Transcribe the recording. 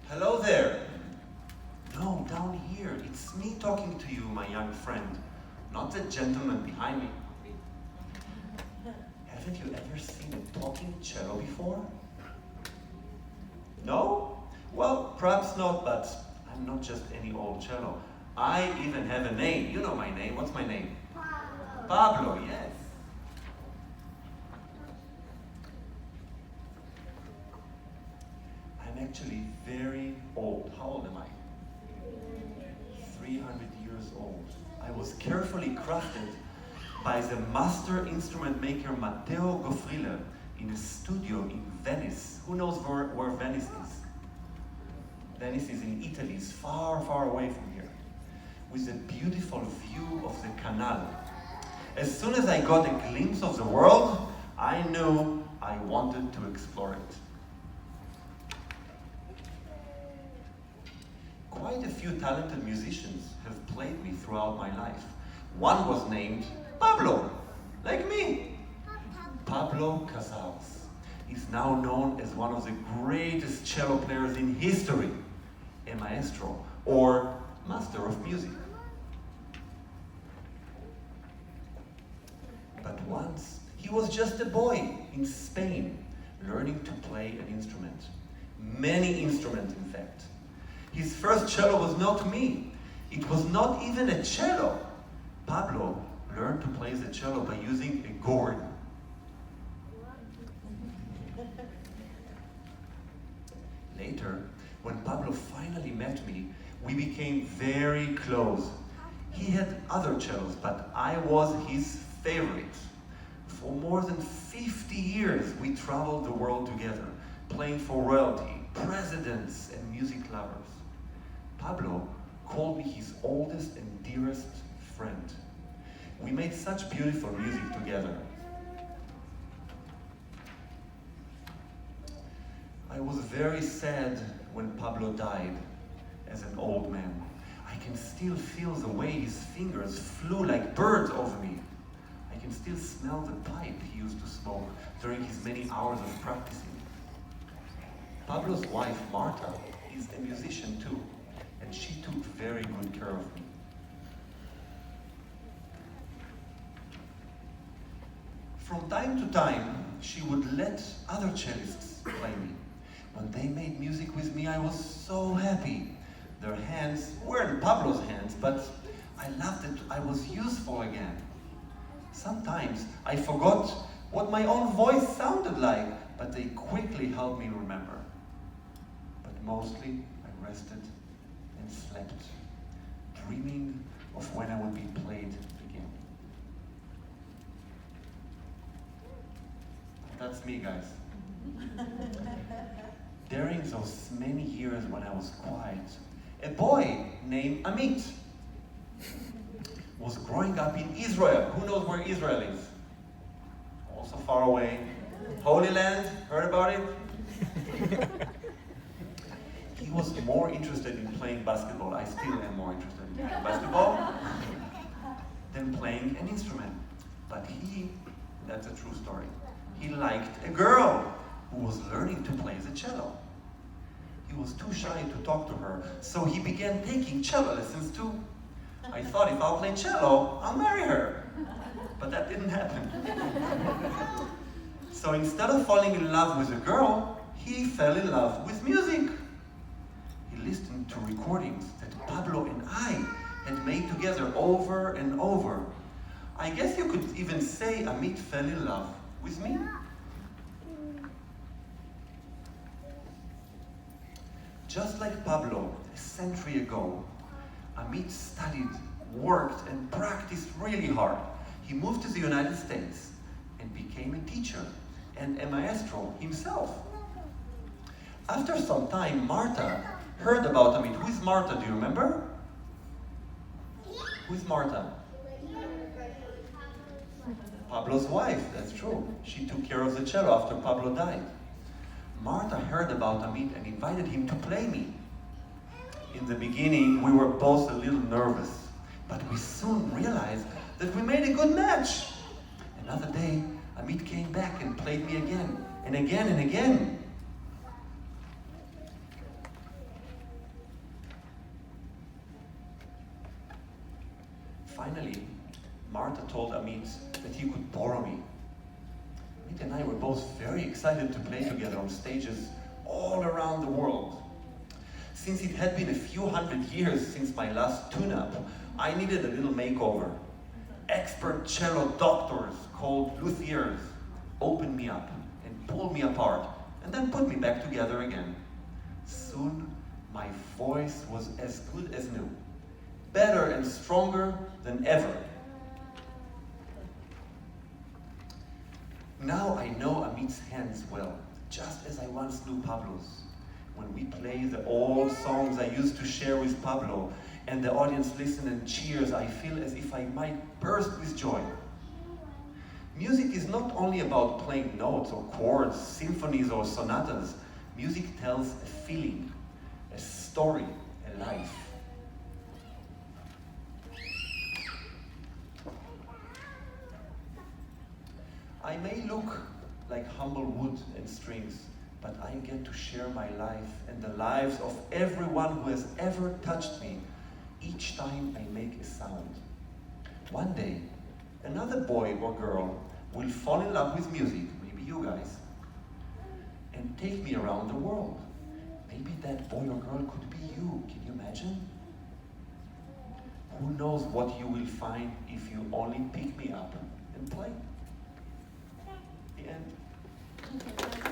Hello there. No, down here. It's me talking to you, my young friend, not the gentleman behind me. Haven't you ever seen a talking cello before? No? Well, perhaps not, but I'm not just any old cello. I even have a name. You know my name. What's my name? Pablo. Pablo, yes. I'm actually very old. How old am I? 300 years old. I was carefully crafted by the master instrument maker Matteo Goffrile in a studio in Venice. Who knows where Venice is? Venice is in Italy. It's far, far away from here, with a beautiful view of the canal. As soon as I got a glimpse of the world, I knew I wanted to explore it. Quite a few talented musicians have played me throughout my life. One was named Pablo, like me. Pablo Casals is now known as one of the greatest cello players in history, a maestro, or master of music. But once, he was just a boy in Spain, learning to play an instrument. Many instruments, in fact. His first cello was not me. It was not even a cello. Pablo learned to play the cello by using a gourd. Later, when Pablo finally met me, we became very close. He had other cellos, but I was his favorite. For more than 50 years, we traveled the world together, playing for royalty, presidents, and music lovers. Pablo called me his oldest and dearest friend. We made such beautiful music together. I was very sad when Pablo died as an old man. I can still feel the way his fingers flew like birds over me. I can still smell the pipe he used to smoke during his many hours of practicing. Pablo's wife, Marta, is a musician too, and she took very good care of me. From time to time, she would let other cellists play me. When they made music with me, I was so happy. Their hands weren't Pablo's hands, but I loved it. I was useful again. Sometimes I forgot what my own voice sounded like, but they quickly helped me remember. But mostly, I rested and slept, dreaming of when I would be played again. That's me, guys. During those many years when I was quiet, a boy named Amit was growing up in Israel. Who knows where Israel is? Also far away. Holy Land, heard about it? He was more interested in playing basketball. I still am more interested in playing basketball than playing an instrument. But that's a true story. He liked a girl who was learning to play the cello. He was too shy to talk to her, so he began taking cello lessons too. I thought if I'll play cello, I'll marry her. But that didn't happen. So instead of falling in love with a girl, he fell in love with music. He listened to recordings that Pablo and I had made together over and over. I guess you could even say Amit fell in love with me. Just like Pablo a century ago, Amit studied, worked, and practiced really hard. He moved to the United States and became a teacher and a maestro himself. After some time, Marta heard about Amit. Who is Marta? Do you remember? Who is Marta? Pablo's wife, that's true. She took care of the cello after Pablo died. Marta heard about Amit and invited him to play me. In the beginning, we were both a little nervous, but we soon realized that we made a good match. Another day, Amit came back and played me again, and again, and again. Finally, Marta told Amit that he could borrow me. Amit and I were both very excited to play together on stages all around the world. Since it had been a few hundred years since my last tune-up, I needed a little makeover. Expert cello doctors called luthiers opened me up and pulled me apart and then put me back together again. Soon, my voice was as good as new, better and stronger than ever. Now I know Amit's hands well, just as I once knew Pablo's. When we play the old songs I used to share with Pablo, and the audience listens and cheers, I feel as if I might burst with joy. Music is not only about playing notes or chords, symphonies or sonatas. Music tells a feeling, a story, a life. I may look like humble wood and strings, but I get to share my life and the lives of everyone who has ever touched me each time I make a sound. One day, another boy or girl will fall in love with music, maybe you guys, and take me around the world. Maybe that boy or girl could be you. Can you imagine? Who knows what you will find if you only pick me up and play? The end.